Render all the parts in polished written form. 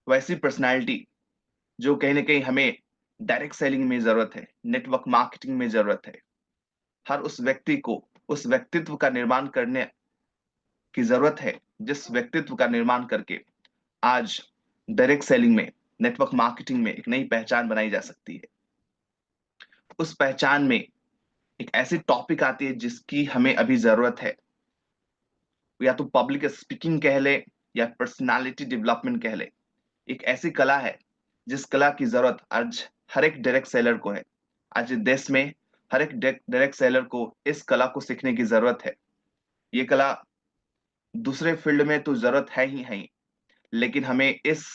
वैसी पर्सनालिटी जो कहीं ना कहीं हमें डायरेक्ट सेलिंग में जरूरत है, नेटवर्क मार्केटिंग में जरूरत है। हर उस व्यक्ति को उस व्यक्तित्व का निर्माण करने की जरूरत है, जिस व्यक्तित्व का निर्माण करके आज डायरेक्ट सेलिंग में, नेटवर्क मार्केटिंग में एक नई पहचान बनाई जा सकती है। उस पहचान में एक ऐसी टॉपिक आती है जिसकी हमें अभी जरूरत है। या तो पब्लिक स्पीकिंग कह ले या पर्सनालिटी डेवलपमेंट कह ले। एक ऐसी कला है जिस कला की जरूरत आज हर एक डायरेक्ट सेलर को है। आज इस देश में हर एक डायरेक्ट सेलर को इस कला को सीखने की जरूरत है। ये कला दूसरे फील्ड में तो जरूरत है ही, लेकिन हमें इस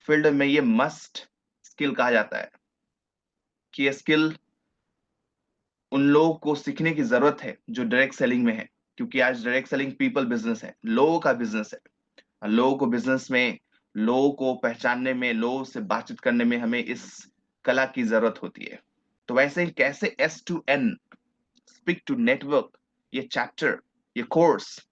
फील्ड में ये मस्ट स्किल कहा जाता है कि ये स्किल उन लोगों को सीखने की जरूरत है जो डायरेक्ट सेलिंग में है। क्योंकि आज डायरेक्ट सेलिंग पीपल बिजनेस है, लोगों का बिजनेस है। लोगों को बिजनेस में, लोगों को पहचानने में, लोगों से बातचीत करने में हमें इस कला की जरूरत होती है। तो वैसे ही कैसे S to N, speak to network, ये चैप्टर, ये कोर्स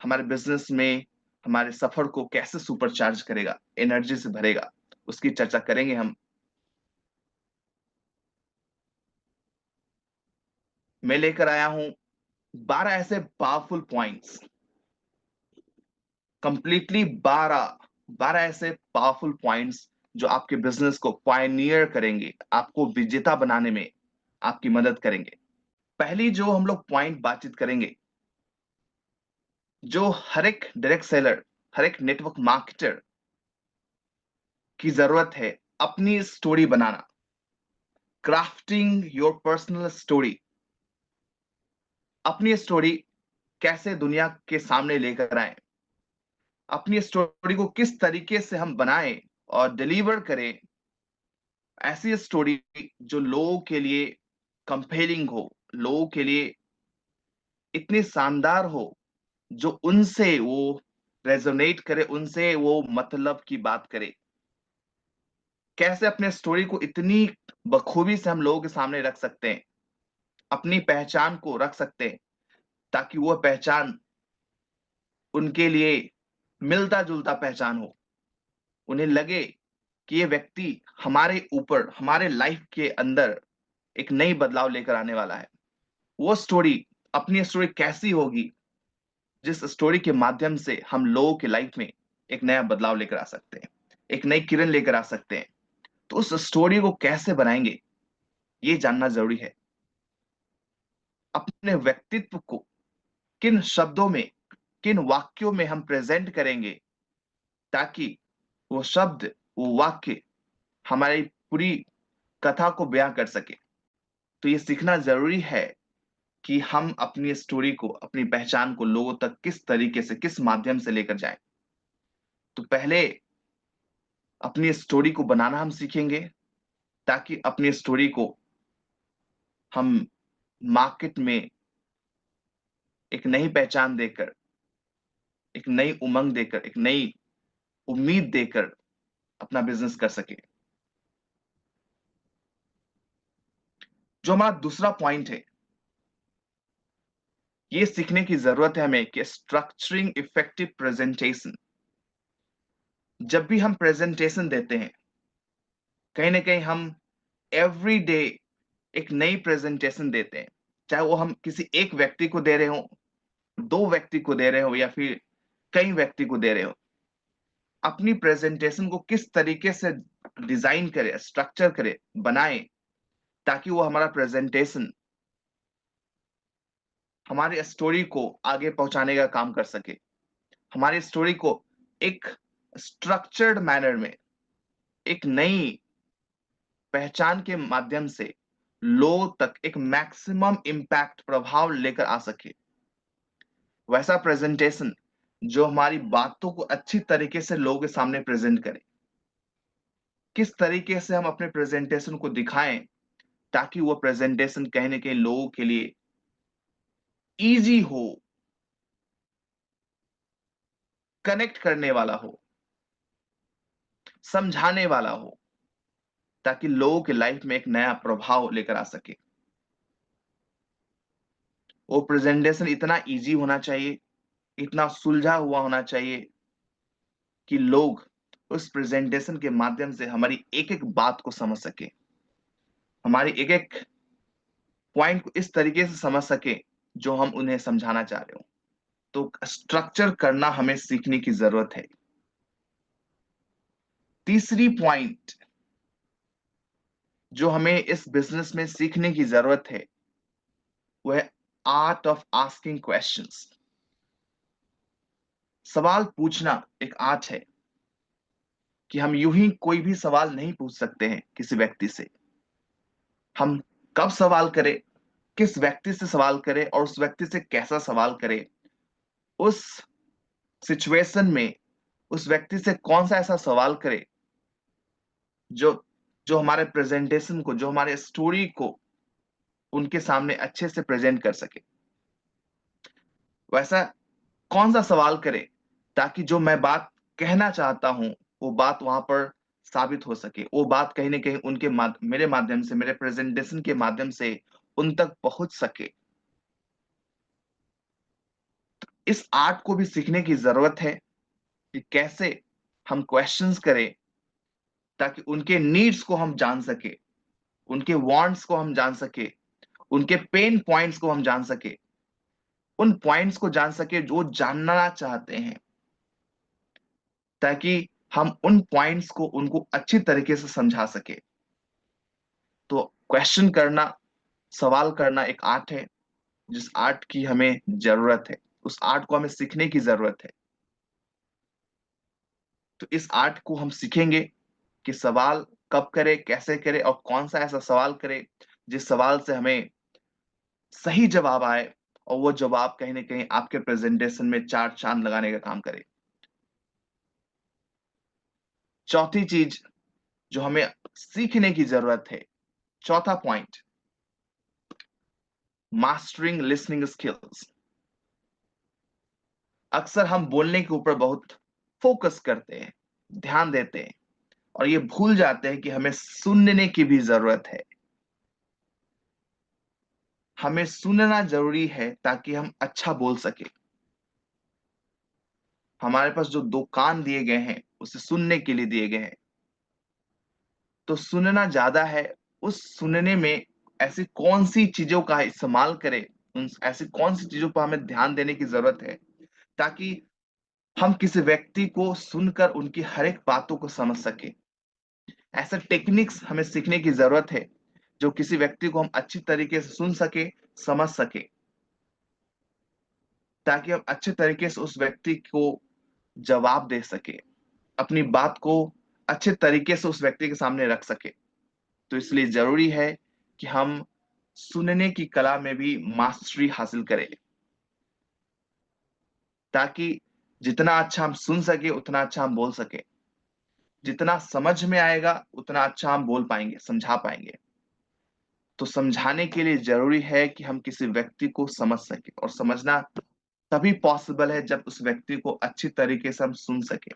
हमारे बिजनेस में हमारे सफर को कैसे सुपरचार्ज करेगा, एनर्जी से भरेगा, उसकी चर्चा करेंगे हम। मैं लेकर आया हूं 12 ऐसे पावरफुल पॉइंट्स, कंप्लीटली 12 ऐसे पावरफुल पॉइंट्स जो आपके बिजनेस को पायनियर करेंगे, आपको विजेता बनाने में आपकी मदद करेंगे। पहली जो हम लोग पॉइंट बातचीत करेंगे, जो हर एक डायरेक्ट सेलर, हर एक नेटवर्क मार्केटर की जरूरत है, अपनी story banana. Crafting your personal story. अपनी स्टोरी कैसे दुनिया के सामने लेकर आए, अपनी स्टोरी को किस तरीके से हम बनाएं और डिलीवर करें। ऐसी स्टोरी जो लोगों के लिए कंपेलिंग हो, लोगों के लिए इतनी शानदार हो, जो उनसे वो रेजोनेट करे, उनसे वो मतलब की बात करे। कैसे अपने स्टोरी को इतनी बखूबी से हम लोगों के सामने रख सकते हैं, अपनी पहचान को रख सकते हैं, ताकि वो पहचान उनके लिए मिलता जुलता पहचान हो। उन्हें लगे कि ये व्यक्ति हमारे ऊपर, हमारे लाइफ के अंदर एक नई बदलाव लेकर आने वाला है। वो स्टोरी, अपनी स्टोरी कैसी होगी जिस स्टोरी के माध्यम से हम लोगों के लाइफ में एक नया बदलाव लेकर आ सकते हैं, एक नई किरण लेकर आ सकते हैं। तो उस स्टोरी को कैसे बनाएंगे, ये जानना जरूरी है। अपने व्यक्तित्व को किन शब्दों में, किन वाक्यों में हम प्रेजेंट करेंगे, ताकि वो शब्द, वो वाक्य हमारी पूरी कथा को बयां कर सके। तो ये सीखना जरूरी है कि हम अपनी स्टोरी को, अपनी पहचान को लोगों तक किस तरीके से, किस माध्यम से लेकर जाएं। तो पहले अपनी स्टोरी को बनाना हम सीखेंगे, ताकि अपनी स्टोरी को हम मार्केट में एक नई पहचान देकर, एक नई उमंग देकर, एक नई उम्मीद देकर अपना बिजनेस कर सके। जो हमारा दूसरा पॉइंट है, ये सीखने की जरूरत है हमें कि स्ट्रक्चरिंग इफेक्टिव प्रेजेंटेशन। जब भी हम प्रेजेंटेशन देते हैं, कहीं ना कहीं हम एवरी डे एक नई प्रेजेंटेशन देते हैं। चाहे वो हम किसी एक व्यक्ति को दे रहे हो, दो व्यक्ति को दे रहे हो, या फिर कई व्यक्ति को दे रहे हो। अपनी प्रेजेंटेशन को किस तरीके से डिजाइन करे, स्ट्रक्चर करे, बनाए, ताकि वो हमारा प्रेजेंटेशन हमारी स्टोरी को आगे पहुंचाने का काम कर सके। हमारी स्टोरी को एक स्ट्रक्चर्ड मैनर में, एक नई पहचान के माध्यम से लोगों तक एक मैक्सिमम इम्पैक्ट, प्रभाव लेकर आ सके। वैसा प्रेजेंटेशन जो हमारी बातों को अच्छी तरीके से लोगों के सामने प्रेजेंट करे। किस तरीके से हम अपने प्रेजेंटेशन को दिखाएं, ताकि वो प्रेजेंटेशन कहीं ना कहीं लोगों के लिए इजी हो, कनेक्ट करने वाला हो, समझाने वाला हो, ताकि लोगों के लाइफ में एक नया प्रभाव लेकर आ सके। वो प्रेजेंटेशन इतना इजी होना चाहिए, इतना सुलझा हुआ होना चाहिए, कि लोग उस प्रेजेंटेशन के माध्यम से हमारी एक एक बात को समझ सके, हमारी एक एक पॉइंट को इस तरीके से समझ सके जो हम उन्हें समझाना चाह रहे हो। तो स्ट्रक्चर करना हमें सीखने की जरूरत है। तीसरी पॉइंट जो हमें इस बिजनेस में सीखने की जरूरत है वो है आर्ट ऑफ आस्किंग क्वेश्चंस। सवाल पूछना एक आर्ट है कि हम यूं ही कोई भी सवाल नहीं पूछ सकते हैं किसी व्यक्ति से। हम कब सवाल करें, किस व्यक्ति से सवाल करें और उस व्यक्ति से कैसा सवाल करें, उस सिचुएशन में उस व्यक्ति से कौन सा ऐसा सवाल करें जो जो हमारे प्रेजेंटेशन को, जो हमारे स्टोरी को उनके सामने अच्छे से प्रेजेंट कर सके। वैसा कौन सा सवाल करें ताकि जो मैं बात कहना चाहता हूं वो बात वहां पर साबित हो सके, वो बात कहीं ना कहीं मेरे माध्यम से, मेरे प्रेजेंटेशन के माध्यम से उन तक पहुंच सके। इस आर्ट को भी सीखने की जरूरत है कि कैसे हम क्वेश्चंस करें ताकि उनके नीड्स को हम जान सके, उनके वांट्स को हम जान सके, उनके पेन पॉइंट्स को हम जान सके, उन पॉइंट्स को जान सके जो जानना चाहते हैं, ताकि हम उन पॉइंट्स को उनको अच्छी तरीके से समझा सके। तो क्वेश्चन करना, सवाल करना एक आर्ट है जिस आर्ट की हमें जरूरत है, उस आर्ट को हमें सीखने की जरूरत है। तो इस आर्ट को हम सीखेंगे कि सवाल कब करें, कैसे करें और कौन सा ऐसा सवाल करें जिस सवाल से हमें सही जवाब आए और वो जवाब कहीं ना कहीं आपके प्रेजेंटेशन में चार चांद लगाने का काम करे। चौथी चीज जो हमें सीखने की जरूरत है, चौथा पॉइंट, मास्टरिंग लिसनिंग स्किल्स। अक्सर हम बोलने के ऊपर बहुत फोकस करते हैं, ध्यान देते हैं और ये भूल जाते हैं कि हमें सुनने की भी जरूरत है। हमें सुनना जरूरी है ताकि हम अच्छा बोल सके। हमारे पास जो दो कान दिए गए हैं उसे सुनने के लिए दिए गए हैं, तो सुनना ज्यादा है। उस सुनने में ऐसी कौन सी चीजों का इस्तेमाल करें, उन ऐसी कौन सी चीजों पर हमें ध्यान देने की जरूरत है ताकि हम किसी व्यक्ति को सुनकर उनकी हर एक बातों को समझ सके। ऐसे टेक्निक्स हमें सीखने की जरूरत है जो किसी व्यक्ति को हम अच्छी तरीके से सुन सके, समझ सके, ताकि हम अच्छे तरीके से उस व्यक्ति को जवाब दे सके, अपनी बात को अच्छे तरीके से उस व्यक्ति के सामने रख सके। तो इसलिए जरूरी है कि हम सुनने की कला में भी मास्टरी हासिल करें ताकि जितना अच्छा हम सुन सके उतना अच्छा हम बोल सके, जितना समझ में आएगा उतना अच्छा हम बोल पाएंगे, समझा पाएंगे। तो समझाने के लिए जरूरी है कि हम किसी व्यक्ति को समझ सके, और समझना तभी पॉसिबल है जब उस व्यक्ति को अच्छी तरीके से हम सुन सके।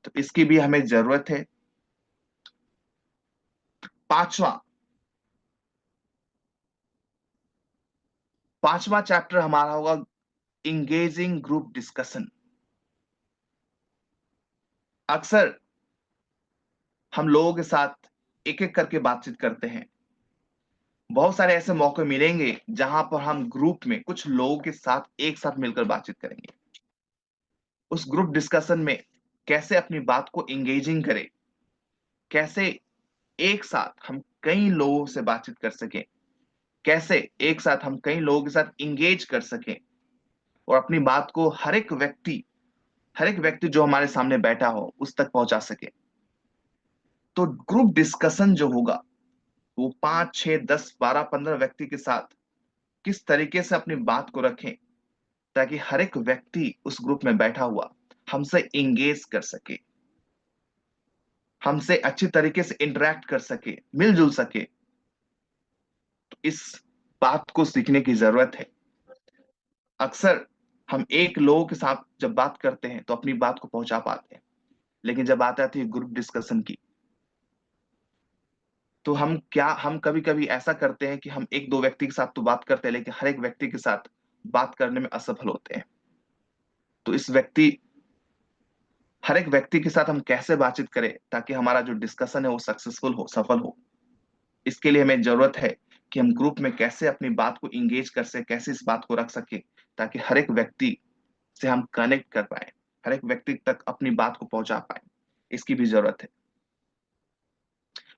तो इसकी भी हमें जरूरत है। पांचवा पांचवा चैप्टर हमारा होगा इंगेजिंग ग्रुप डिस्कशन। अक्सर हम लोगों के साथ एक एक करके बातचीत करते हैं। बहुत सारे ऐसे मौके मिलेंगे जहां पर हम ग्रुप में कुछ लोगों के साथ एक साथ मिलकर बातचीत करेंगे। उस ग्रुप डिस्कशन में कैसे अपनी बात को एंगेजिंग करें, कैसे एक साथ हम कई लोगों से बातचीत कर सकें, कैसे एक साथ हम कई लोगों के साथ इंगेज कर सकें और अपनी बात को हर एक व्यक्ति जो हमारे सामने बैठा हो उस तक पहुंचा सके। तो ग्रुप डिस्कशन जो होगा वो 5, 6, 10, 12, 15 व्यक्ति के साथ किस तरीके से अपनी बात को रखें ताकि हर एक व्यक्ति उस ग्रुप में बैठा हुआ हमसे इंगेज कर सके, हमसे अच्छी तरीके से इंटरेक्ट कर सके, मिलजुल सके। तो इस बात को सीखने की जरूरत है। अक्सर हम एक लोगों के साथ जब बात करते हैं तो अपनी बात को पहुंचा पाते हैं, लेकिन जब बात आती है ग्रुप डिस्कशन की तो हम कभी कभी ऐसा करते हैं कि हम एक दो व्यक्ति के साथ तो बात करते हैं लेकिन हर एक व्यक्ति के साथ बात करने में असफल होते हैं। तो इस व्यक्ति हर एक व्यक्ति के साथ हम कैसे बातचीत करें ताकि हमारा जो डिस्कशन है वो सक्सेसफुल हो, सफल हो। इसके लिए हमें जरूरत है कि हम ग्रुप में कैसे अपनी बात को इंगेज कर सके, कैसे इस बात को रख सके ताकि हर एक व्यक्ति से हम कनेक्ट कर पाए, हर एक व्यक्ति तक अपनी बात को पहुंचा पाए। इसकी भी जरूरत है।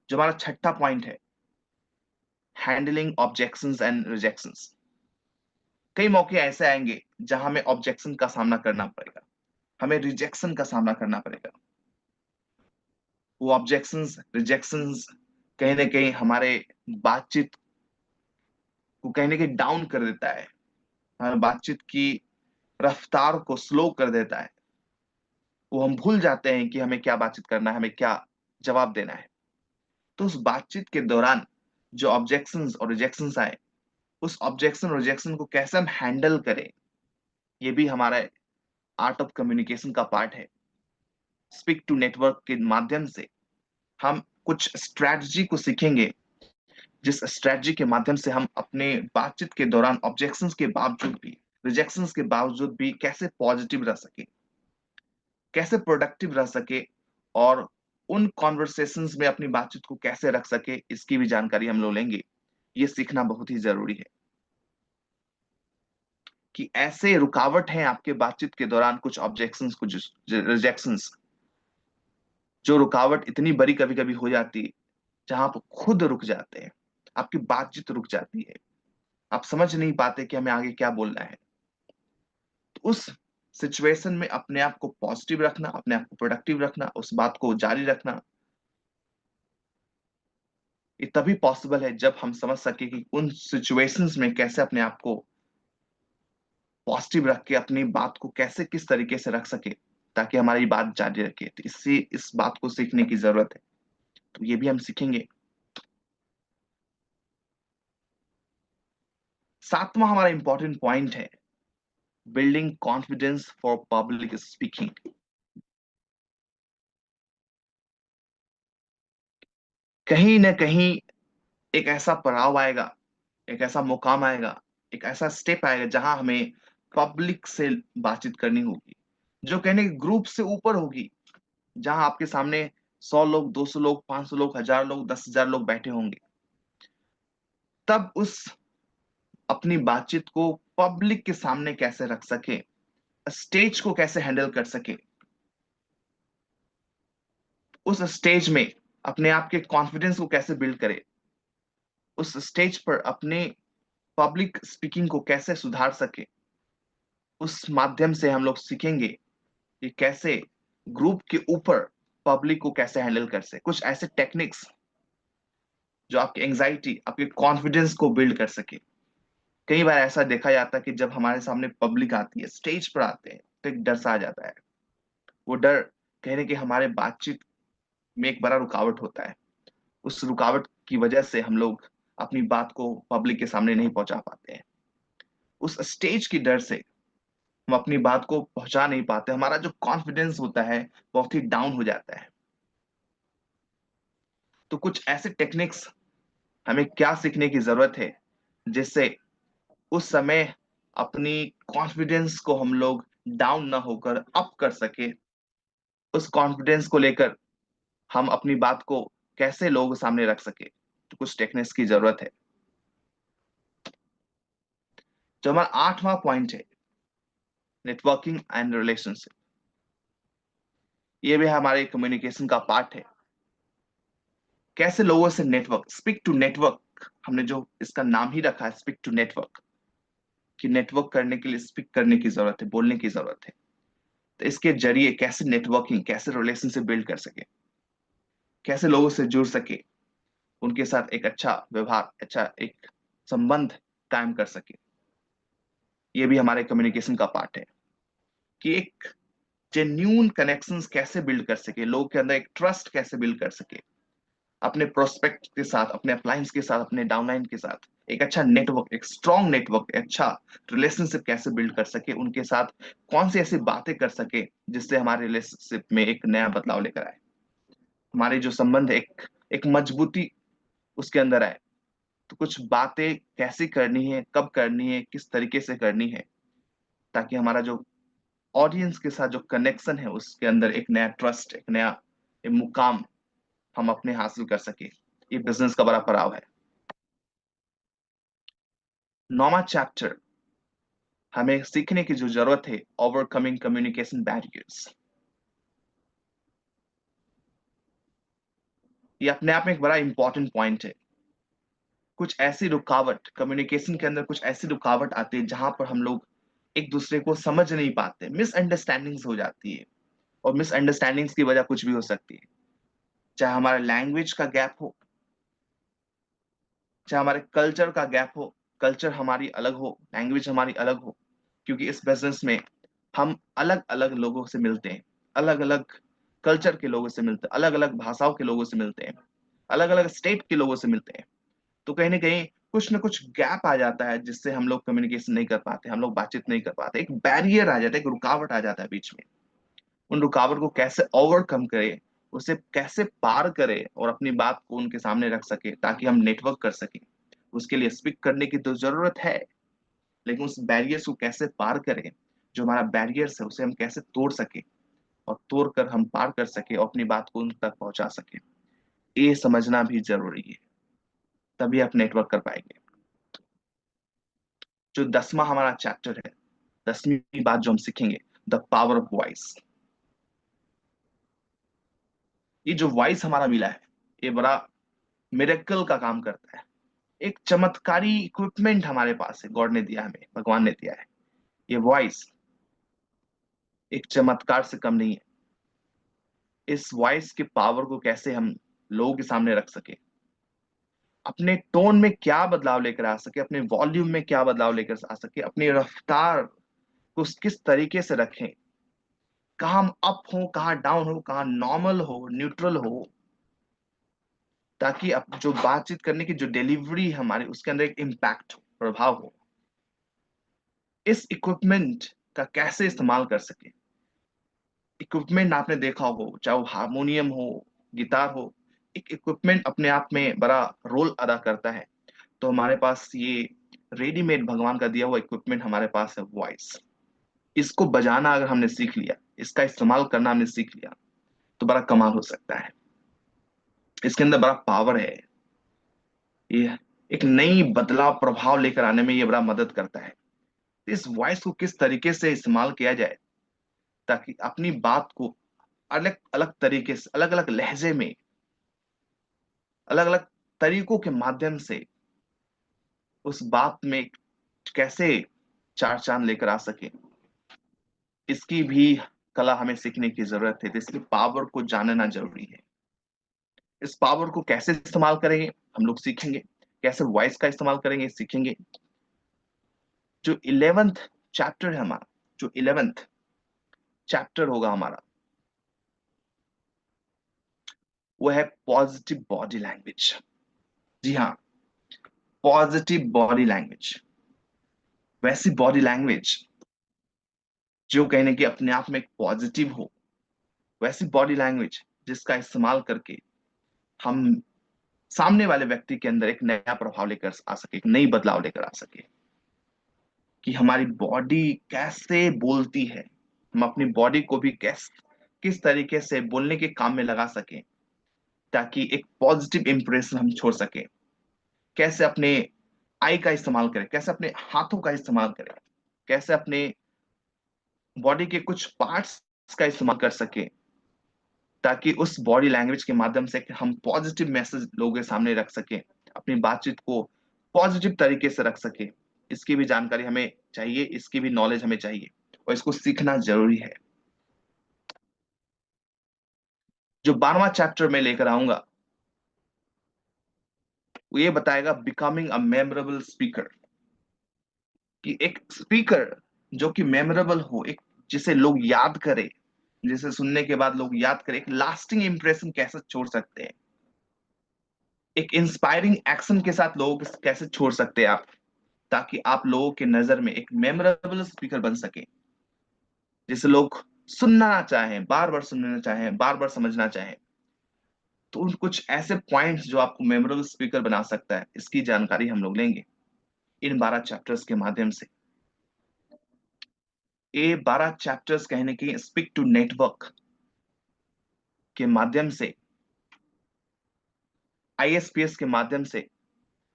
जो हमारा छठा पॉइंट है, हैंडलिंग ऑब्जेक्शंस एंड रिजेक्शंस। कई मौके ऐसे आएंगे जहां हमें ऑब्जेक्शन का सामना करना पड़ेगा, हमें रिजेक्शन का सामना करना पड़ेगा। वो ऑब्जेक्शंस, रिजेक्शंस कहीं ना कहीं हमारे बातचीत को कहीं ना कहीं डाउन कर देता है, हमारे बातचीत की रफ्तार को स्लो कर देता है। वो हम भूल जाते हैं कि हमें क्या बातचीत करना है, हमें क्या जवाब देना है। तो उस बातचीत के दौरान जो ऑब्जेक्शंस और रिजेक्शंस आए, उस ऑब्जेक्शन रिजेक्शन को कैसे हम हैंडल करें, ये भी हमारा आर्ट ऑफ कम्युनिकेशन का पार्ट है। स्पीक टू नेटवर्क के माध्यम से हम कुछ स्ट्रैटेजी को सीखेंगे, जिस स्ट्रैटेजी के माध्यम से हम अपने बातचीत के दौरान ऑब्जेक्शंस के बावजूद भी, रिजेक्शंस के बावजूद भी कैसे पॉजिटिव रह सके, कैसे प्रोडक्टिव रह सके, और उन कॉन्वर्सेशंस में अपनी बातचीत को कैसे रख सके, इसकी भी जानकारी हम लोग लेंगे। ये सीखना बहुत ही जरूरी है कि ऐसे रुकावट हैं आपके बातचीत के दौरान, कुछ ऑब्जेक्शंस, कुछ रिजेक्शंस, जो रुकावट इतनी बड़ी कभी कभी हो जाती है जहां आप खुद रुक जाते हैं, आपकी बातचीत रुक जाती है, आप समझ नहीं पाते कि हमें आगे क्या बोलना है। तो उस सिचुएशन में अपने आप को पॉजिटिव रखना, अपने आप को प्रोडक्टिव रखना, उस बात को जारी रखना, ये तभी पॉसिबल है जब हम समझ सके कि उन सिचुएशंस में कैसे अपने आप को पॉजिटिव रख के अपनी बात को कैसे किस तरीके से रख सके ताकि हमारी बात जारी रखे। तो इससे इस बात को सीखने की जरूरत है, तो ये भी हम सीखेंगे। सातवां हमारा इंपॉर्टेंट पॉइंट है, building confidence for public speaking. कहीं ना कहीं एक ऐसा पड़ाव आएगा, एक ऐसा मुकाम आएगा, एक ऐसा स्टेप आएगा जहां हमें पब्लिक से बातचीत करनी होगी, जो कहने के ग्रुप से ऊपर होगी, जहां आपके सामने 100 लोग, 200 लोग, 500 लोग, 1000 लोग, 10,000 लोग बैठे होंगे। तब उस अपनी बातचीत को पब्लिक के सामने कैसे रख सके, स्टेज को कैसे हैंडल कर सके, उस स्टेज में अपने आप के कॉन्फिडेंस को कैसे बिल्ड करे, उस स्टेज पर अपने पब्लिक स्पीकिंग को कैसे सुधार सके, उस माध्यम से हम लोग सीखेंगे कि कैसे ग्रुप के ऊपर पब्लिक को कैसे हैंडल कर सके, कुछ ऐसे टेक्निक्स जो आपकी एंजाइटी, आपके कॉन्फिडेंस को बिल्ड कर सके। कई बार ऐसा देखा जाता है कि जब हमारे सामने पब्लिक आती है, स्टेज पर आते हैं, तो एक डर सा आ जाता है। वो डर कहने कि हमारे बातचीत में एक बड़ा रुकावट होता है। उस रुकावट की वजह से हम लोग अपनी बात को पब्लिक के सामने नहीं पहुंचा पाते हैं। उस स्टेज की डर से हम अपनी बात को पहुंचा नहीं पाते, हमारा जो कॉन्फिडेंस होता है बहुत ही डाउन हो जाता है। तो कुछ ऐसे टेक्निक्स हमें क्या सीखने की जरूरत है जिससे उस समय अपनी कॉन्फिडेंस को हम लोग डाउन ना होकर अप कर सके, उस कॉन्फिडेंस को लेकर हम अपनी बात को कैसे लोगों के सामने रख सके। तो कुछ टेक्निक्स की जरूरत है। जो हमारा आठवां पॉइंट है, नेटवर्किंग एंड रिलेशनशिप, ये भी हमारे कम्युनिकेशन का पार्ट है। कैसे लोगों से नेटवर्क, स्पीक टू नेटवर्क, हमने जो इसका नाम ही रखा है स्पीक टू नेटवर्क, कि नेटवर्क करने के लिए स्पीक करने की जरूरत है, बोलने की जरूरत है। तो इसके जरिए कैसे नेटवर्किंग, कैसे रिलेशनशिप बिल्ड कर सके, कैसे लोगों से जुड़ सके, उनके साथ एक अच्छा व्यवहार, अच्छा एक संबंध कायम कर सके, ये भी हमारे कम्युनिकेशन का पार्ट है। कि एक जेन्यून कनेक्शंस कैसे बिल्ड कर सके, लोगों के अंदर एक ट्रस्ट कैसे बिल्ड कर सके, अपने प्रोस्पेक्ट के साथ, अपने अप्लायंस के साथ, अपने डाउनलाइन के साथ एक अच्छा नेटवर्क, एक स्ट्रॉन्ग नेटवर्क, अच्छा रिलेशनशिप कैसे बिल्ड कर सके, उनके साथ कौन सी ऐसी बातें कर सके जिससे हमारे रिलेशनशिप में एक नया बदलाव लेकर आए, हमारे जो संबंध एक एक मजबूती उसके अंदर आए। तो कुछ बातें कैसे करनी है, कब करनी है, किस तरीके से करनी है, ताकि हमारा जो ऑडियंस के साथ जो कनेक्शन है उसके अंदर एक नया ट्रस्ट, एक नया एक मुकाम हम अपने हासिल कर सके। ये बिजनेस का बड़ा पड़ाव है। 9वां चैप्टर, हमें सीखने की जो जरूरत है, ओवरकमिंग कम्युनिकेशन बैरियर्स। ये अपने आप में एक बड़ा इंपॉर्टेंट पॉइंट है। कुछ ऐसी रुकावट कम्युनिकेशन के अंदर, कुछ ऐसी रुकावट आती है जहां पर हम लोग एक दूसरे को समझ नहीं पाते, मिसअंडरस्टैंडिंग्स हो जाती है। और मिसअंडरस्टैंडिंग्स की वजह कुछ भी हो सकती है, चाहे हमारा लैंग्वेज का गैप हो, चाहे हमारे कल्चर का गैप हो। कल्चर हमारी अलग हो, लैंग्वेज हमारी अलग हो, क्योंकि इस बिजनेस में हम अलग अलग लोगों से मिलते हैं, अलग अलग कल्चर के लोगों से मिलते हैं, अलग अलग भाषाओं के लोगों से मिलते हैं, अलग अलग स्टेट के लोगों से मिलते हैं। तो कहीं ना कहीं कुछ ना कुछ गैप आ जाता है जिससे हम लोग कम्युनिकेशन नहीं कर पाते, हम लोग बातचीत नहीं कर पाते, एक बैरियर आ जाता है, एक रुकावट आ जाता है बीच में। उन रुकावट को कैसे ओवरकम करे, उसे कैसे पार करे और अपनी बात को उनके सामने रख सके ताकि हम नेटवर्क कर सके। उसके लिए स्पीक करने की तो जरूरत है, लेकिन उस बैरियर्स को कैसे पार करें, जो हमारा बैरियर्स है उसे हम कैसे तोड़ सके और तोड़ कर हम पार कर सके और अपनी बात को उन तक पहुंचा सके, ये समझना भी जरूरी है। तभी आप नेटवर्क कर पाएंगे। जो 10वां हमारा चैप्टर है, 10वीं बात जो हम सीखेंगे, द पावर ऑफ वॉइस। ये जो वॉइस हमारा मिला है, ये बड़ा मिरेकल का काम करता है। एक चमत्कारी इक्विपमेंट हमारे पास है, गॉड ने दिया, हमें भगवान ने दिया है। ये वॉइस एक चमत्कार से कम नहीं है। इस वॉइस के पावर को कैसे हम लोगों के सामने रख सके, अपने टोन में क्या बदलाव लेकर आ सके, अपने वॉल्यूम में क्या बदलाव लेकर आ सके, अपनी रफ्तार को किस तरीके से रखें, कहाँ हम अप हो, कहाँ डाउन हो, कहाँ नॉर्मल हो, न्यूट्रल हो, ताकि अब जो बातचीत करने की जो डिलीवरी हमारी उसके अंदर एक इम्पैक्ट हो, प्रभाव हो। इस इक्विपमेंट का कैसे इस्तेमाल कर सके। इक्विपमेंट आपने देखा हो, चाहे वो हारमोनियम हो, गिटार हो, एक इक्विपमेंट अपने आप में बड़ा रोल अदा करता है। तो हमारे पास ये रेडीमेड भगवान का दिया हुआ इक्विपमेंट हमारे पास है, वॉइस। इसको बजाना अगर हमने सीख लिया, इसका इस्तेमाल करना हमने सीख लिया, तो बड़ा कमाल हो सकता है। इसके अंदर बड़ा पावर है। ये एक नई बदलाव प्रभाव लेकर आने में ये बड़ा मदद करता है। इस वॉइस को किस तरीके से इस्तेमाल किया जाए ताकि अपनी बात को अलग अलग तरीके से, अलग अलग लहजे में, अलग अलग तरीकों के माध्यम से उस बात में कैसे चार चांद लेकर आ सके, इसकी भी कला हमें सीखने की जरूरत है। तो इसकी पावर को जानना जरूरी है। इस पावर को कैसे इस्तेमाल करेंगे हम लोग सीखेंगे, कैसे वॉइस का इस्तेमाल करेंगे सीखेंगे। जो 11th चैप्टर है हमारा, जो 11th चैप्टर होगा हमारा, वो है पॉजिटिव बॉडी लैंग्वेज। जी हाँ, पॉजिटिव बॉडी लैंग्वेज, वैसी बॉडी लैंग्वेज जो कहने की अपने आप में एक पॉजिटिव हो, वैसी बॉडी लैंग्वेज जिसका इस्तेमाल करके हम सामने वाले व्यक्ति के अंदर एक नया प्रभाव लेकर आ सके, एक नई बदलाव लेकर आ सके। कि हमारी बॉडी कैसे बोलती है, हम अपनी बॉडी को भी किस तरीके से बोलने के काम में लगा सके ताकि एक पॉजिटिव इंप्रेशन हम छोड़ सके। कैसे अपने आई का इस्तेमाल करें, कैसे अपने हाथों का इस्तेमाल करें, कैसे अपने बॉडी के कुछ पार्ट्स का इस्तेमाल कर सके ताकि उस बॉडी लैंग्वेज के माध्यम से हम पॉजिटिव मैसेज लोगों के सामने रख सके, अपनी बातचीत को पॉजिटिव तरीके से रख सके। इसकी भी जानकारी हमें चाहिए, इसकी भी नॉलेज हमें चाहिए और इसको सीखना जरूरी है। जो 12वां चैप्टर में लेकर आऊंगा वो ये बताएगा बिकमिंग अ मेमोरेबल स्पीकर। कि एक स्पीकर जो कि मेमोरेबल हो, एक जिसे लोग याद करें, जिसे सुनने के बाद लोग याद करें, एक लास्टिंग इंप्रेशन कैसे छोड़ सकते हैं, एक इंस्पायरिंग एक्शन के साथ लोगों को कैसे छोड़ सकते हैं आप, ताकि आप लोगों के नजर में एक मेमोरेबल स्पीकर बन सके, जिसे लोग सुनना चाहें, बार बार सुनना चाहें, बार बार समझना चाहें। तो उन कुछ ऐसे पॉइंट्स जो आपको मेमोरेबल स्पीकर बना सकता है, इसकी जानकारी हम लोग लेंगे इन 12 चैप्टर्स के माध्यम से। ये 12 चैप्टर्स कहीं न कहीं स्पीक टू नेटवर्क के माध्यम से, आईएसपीएस के माध्यम से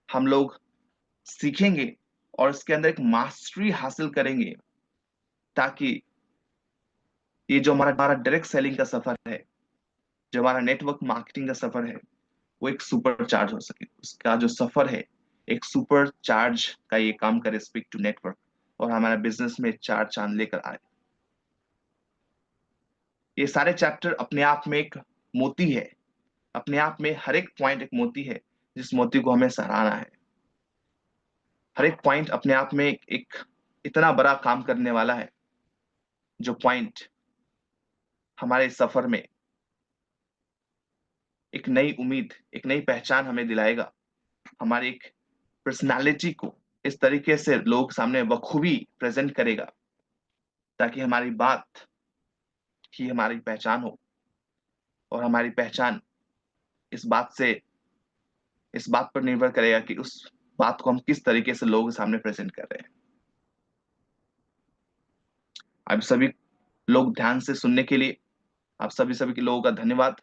हम लोग सीखेंगे और इसके अंदर एक मास्टरी हासिल करेंगे, ताकि ये जो हमारा डायरेक्ट सेलिंग का सफर है, जो हमारा नेटवर्क मार्केटिंग का सफर है, वो एक सुपर चार्ज हो सके। उसका जो सफर है, एक सुपर चार्ज का ये काम करे, स्पीक टू नेटवर्क, और हमारा बिजनेस में 4 चांद लेकर आए। ये सारे चैप्टर अपने आप में एक मोती है, अपने आप में हर एक पॉइंट एक मोती है, जिस मोती को हमें सराहना है। हर एक पॉइंट अपने आप में एक इतना बड़ा काम करने वाला है, जो पॉइंट हमारे सफर में एक नई उम्मीद, एक नई पहचान हमें दिलाएगा। हमारी एक पर्सनालिटी को इस तरीके से लोग सामने बखूबी प्रेजेंट करेगा, ताकि हमारी बात ही हमारी पहचान हो, और हमारी पहचान इस बात से, इस बात पर निर्भर करेगा कि उस बात को हम किस तरीके से लोगों के सामने प्रेजेंट कर रहे हैं। आप सभी लोग ध्यान से सुनने के लिए आप सभी के लोगों का धन्यवाद।